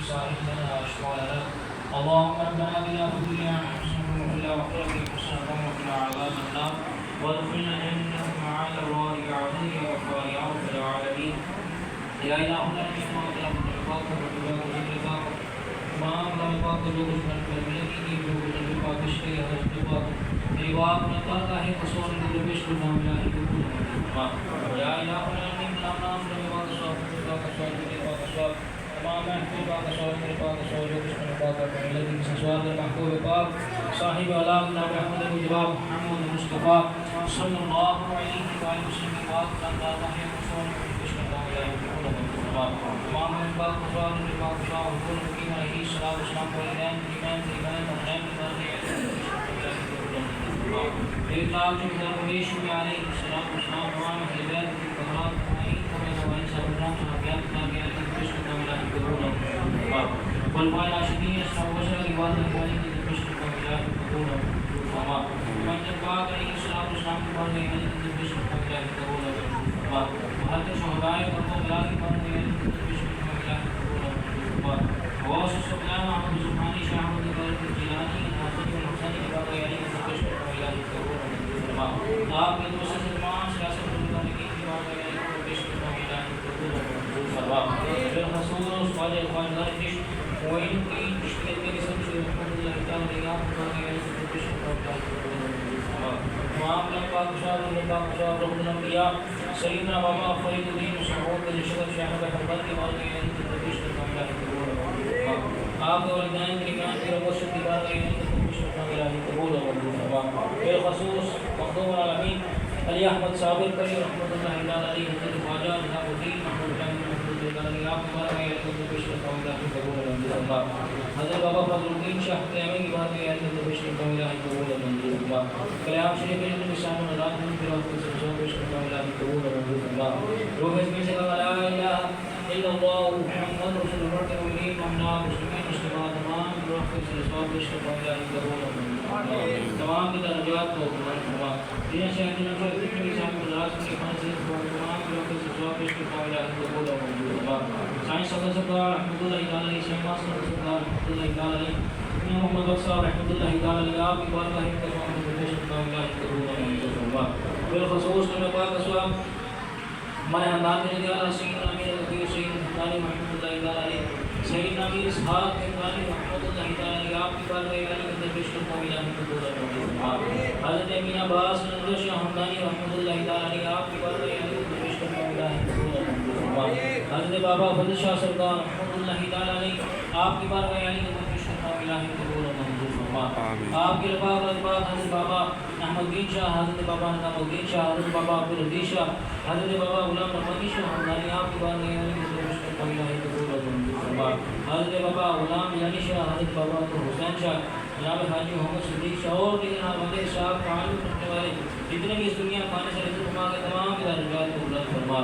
صاحبنا أشغالنا اللهم ربنا آتنا في الدنيا حسنة وفي الآخرة حسنة وقنا عذاب النار وادخلنا الجنة مع الأبرار بعفوك يا غفار يا رب العالمين يا إلهنا إنما أطلب الرفاق والرفاق والرفاق ما أمر الرفاق لوجه من الملكي لوجه الرفاق الشيء الرفاق رواق نطاق ہے قصور الدربش نام لا يقول يا إلهنا إنما أمر الرفاق صاحب الرفاق صاحب الرفاق صاحب تمام الرفاق صاحب الرفاق صاحب الرفاق الذي سواد المحبوب پاک صاحب علام نبی احمد مجواب محمد مصطفی صلی اللہ علیہ وآلہ وسلم پاک اللہ ہے قصور تمام الباق قصور الباق صاحب كل کی علیہ الصلوۃ والسلام والسلام ایمان ایک لاکھ درویش میں علیہ الصلوۃ والسلام تمام ہدایت کی کمالات ہیں اور سب نام بیان کیا گیا ہے کشن کا ملا قبول والباقی راشدین سوشل عبادت والے کی کشن کا ملا قبول من پاک علیہ الصلوۃ والسلام کے بارے میں کشن کا ملا قبول حضرت شہداء اور ملا کے بارے میں کشن کا ملا قبول واسط سبحان احمد سبحانی شاہ احمد جیلانی حضرت الحسن کے بارے میں کشن کا ملا قبول آپ کے دوسرے سلمان سیاست اللہ کی بارے میں کشن کا ملا قبول بالخصوص والے خواجہ کش وین کی تشکیل کے قسم سے رحمۃ اللہ تعالی علیہ آپ کو کشن کا ملا قبول معاملہ پاک شاہ رحمۃ الانبیاء سیدنا بابا فرید الدین سعود بن شرف شاہ حضرت کے بارے میں کشن کا ملا قبول آپ کے والدین کرام کی رب سے دیوار میں کشن کا ملا قبول بالخصوص مخدوم العالمین علی احمد صابر کری رحمۃ اللہ تعالی علیہ حضرت خواجہ نظام الدین محمود اللہ تعالی آپ کے بارے میں کشن کا ملا قبول حضرت بابا فضل الدین شاہ قیامی کی بات ہے کشن کا ملا قبول کلام شریف کے نشان و نظام کی طرف سے کشن کا ملا قبول روح اس میں سے لا الہ الا اللہ محمد رسول اللہ کے امین ہمنا مسلمین اجتماع تمام روح سے سواب کشن کا ملا قبول تمام کی درجات کو بلند فرما دین شہید نبی کی شان راز کی فضیلت کو تمام روح سے سواب کشن کا ملا قبول سائنس سرکار رحمۃ اللہ تعالی شیخ سرکار رحمۃ اللہ تعالی محمد بخشا رحمۃ اللہ تعالی آپ کی بارگاہ میں تمام کشن کا ملا قبول بالخصوص میں پاک اسواب ہمارے خاندان میں رضی اللہ سیدنا امیر الکبیر سید حقانی محمد اللہ تعالی سیدنا امیر اسحاق حقانی محمد اللہ تعالی آپ کی بارگاہ میں کشن کا ملا قبول حضرت امین عباس نظر شاہ حمدانی رحمۃ اللہ تعالی آپ کی بارگاہ میں کشن کا ملا قبول حضرت بابا فضل شاہ سرکار رحمۃ اللہ تعالی آپ کی بارگاہ میں کشن کا ملا قبول آپ کے رفاق الفاظ حضرت بابا احمد الدین شاہ حضرت بابا نظام الدین شاہ حضرت بابا عبدالعزیز شاہ حضرت بابا غلام رحمانی شاہ حمدانی آپ کی بارگاہ میں کشن کا ملا قبول حضرت بابا غلام یعنی شاہ حضرت بابا حسین شاہ جناب حاجی محمد صدیق شاہ اور دیگر ہمارے صاحب تعلق رکھنے والے جتنے بھی اس دنیا خانے سے رضا فرما کے تمام درجات کو بلند فرما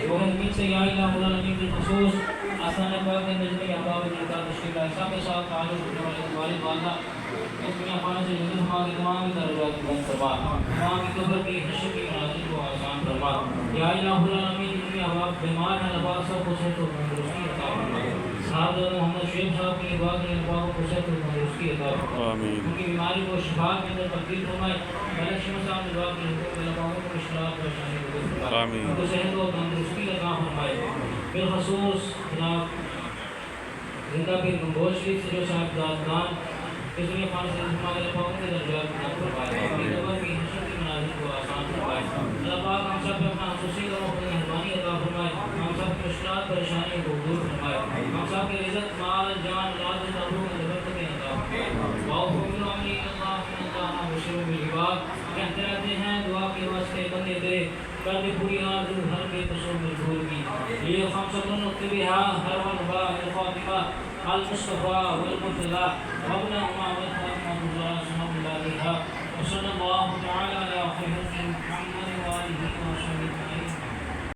وہ زمین سے یا الہ الا اللہ بالخصوص آسان پاک کے نجم احباب کا تشکیل ایسا کے ساتھ تعلق رکھنے والے والد والدہ اس دنیا خانے سے رضا فرما کے تمام درجات کو بلند فرما تمام کی قبر کی حشر کی منازل کو آسان فرما یا الہ الا اللہ جتنے احباب بیمار ہیں اللہ سب کو صحت و تندرستی عطا فرما صاحب محمد شیخ صاحب کی عبادت کے بعد کو صحت و تندرستی عطا فرما آمین ان کی بیماری کو شفا کے اندر تبدیل فرمائے ملک شمس صاحب نے دعا کی حکم میں لگاؤں کو اشراق پریشانی کو دور فرمائے آمین ان کو صحت و تندرستی عطا فرمائے بالخصوص جناب زندہ پیر گنگوش شریف سے جو صاحب دادگان اس دنیا خانے سے رضا کے لگاؤں کے درجات کو فرمائے اپنی قبر کی حشر کی منازل کو آسان فرمائے اللہ پاک ہم سب پہ اپنا خصوصی اور اپنی مہربانی عطا فرمائے ہم سب کی مشکلات پریشانی کو دور فرمائے ہم سب کی عزت مال جان اولاد تعلق میں برکتیں عطا فرمائے واغفر لنا اللہ من اللہ بشر بالعباد کہتے رہتے ہیں دعا کے واسطے بندے دے کر دے پوری آرزو ہر بے قصور مجبور کی یہ خمسۃ نکتبها ہر ونبا الفاطمہ المصطفى والمرتضى وابنهما والفاطمہ سلام اللہ علیہا وصلی اللہ تعالی علی محمد وآلہ وصحبہ